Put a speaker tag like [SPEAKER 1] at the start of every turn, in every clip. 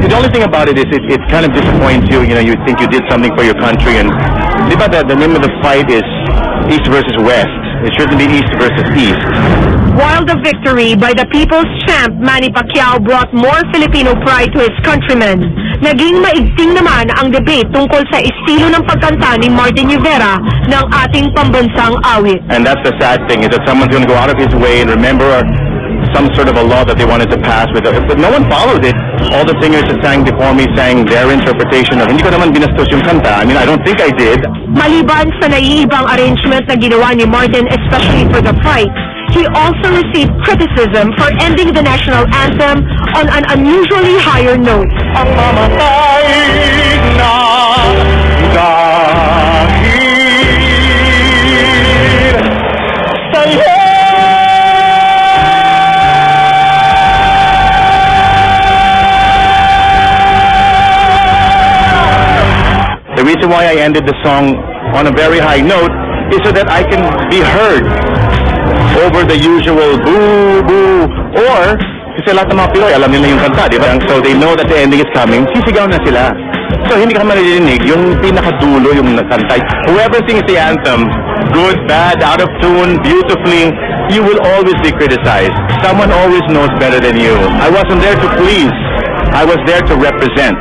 [SPEAKER 1] the only thing about it is it kind of disappoints you. You know, you think you did something for your country, and the name of the fight is East versus West. It shouldn't be East versus East.
[SPEAKER 2] While the victory by the people's champ Manny Pacquiao brought more Filipino pride to his countrymen, naging maigting naman ang debate tungkol sa estilo ng pagkanta ni Martin Rivera ng ating pambansang awit.
[SPEAKER 1] And that's the sad thing, is that someone's going to go out of his way and remember some sort of a law that they wanted to pass but no one followed it. All the singers that sang before me sang their interpretation of, hindi ko naman binastos yung kanta. I mean, I don't think I did.
[SPEAKER 2] Maliban sa naiibang arrangement na ginawa ni Martin, especially for the fight, he also received criticism for ending the national anthem on an unusually higher note.
[SPEAKER 1] Ang mamatay na dahil sa'yo. The reason why I ended the song on a very high note is so that I can be heard over the usual boo, boo, or kasi lahat ng mga Pinoy, alam nila yung kanta, di ba? So they know that the ending is coming, sisigaw na sila. So hindi ka maririnig yung pinakadulo, yung kanta. Whoever sings the anthem, good, bad, out of tune, beautifully, you will always be criticized. Someone always knows better than you. I wasn't there to please. I was there to represent.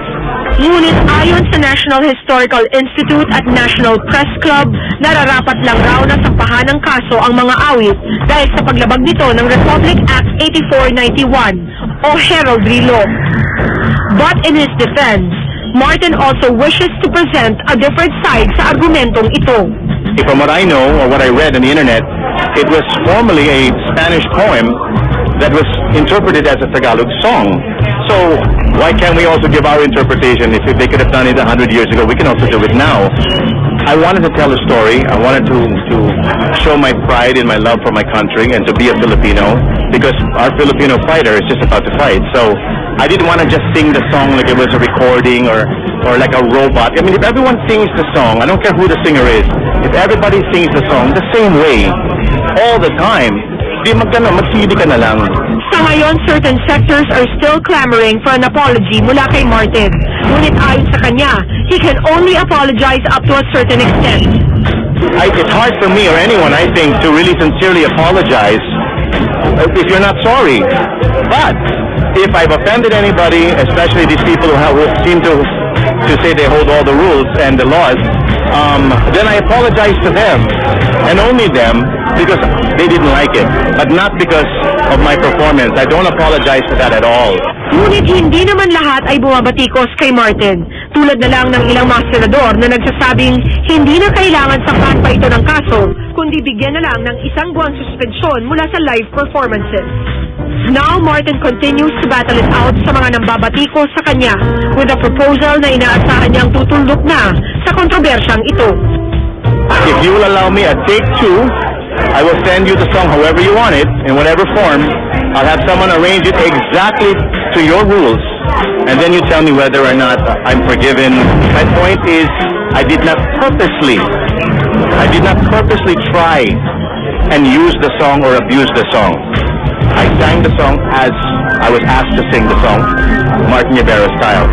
[SPEAKER 2] Ngunit ayon sa National Historical Institute at National Press Club, nararapat lang raw na sampahan ng kaso ang mga awit dahil sa paglabag nito ng Republic Act 8491 o heraldry law. But in his defense, Martin also wishes to present a different side sa argumentong ito.
[SPEAKER 1] From what I know or what I read on the internet, it was formerly a Spanish poem that was interpreted as a Tagalog song. So why can't we also give our interpretation? If they could have done it 100 years ago, we can also do it now. I wanted to tell a story. I wanted to show my pride and my love for my country and to be a Filipino, because our Filipino fighter is just about to fight. So I didn't want to just sing the song like it was a recording or like a robot. I mean, if everyone sings the song, I don't care who the singer is, if everybody sings the song the same way all the time, mag-CD ka na lang.
[SPEAKER 2] Sa ngayon, certain sectors are still clamoring for an apology mula kay Martin. Ngunit ayon sa kanya, he can only apologize up to a certain extent.
[SPEAKER 1] It's hard for me or anyone, I think, to really sincerely apologize if you're not sorry. But if I've offended anybody, especially these people who seem to say they hold all the rules and the laws, then I apologize to them and only them, because they didn't like it, but not because of my performance. I don't apologize for that at all.
[SPEAKER 2] Ngunit hindi naman lahat ay bumabatikos kay Martin. Tulad na lang ng ilang mga senador na nagsasabing hindi na kailangan sampahan pa ito ng kaso, kundi bigyan na lang ng isang buwang suspensyon mula sa live performances. Now, Martin continues to battle it out sa mga nambabatikos sa kanya with a proposal na inaasahan niyang tutulok na sa kontrobersyang ito.
[SPEAKER 1] If you will allow me a take two, I will send you the song however you want it, in whatever form. I'll have someone arrange it exactly to your rules, and then you tell me whether or not I'm forgiven. My point is, I did not purposely try and use the song or abuse the song. I sang the song as I was asked to sing the song, Martin Rivera style.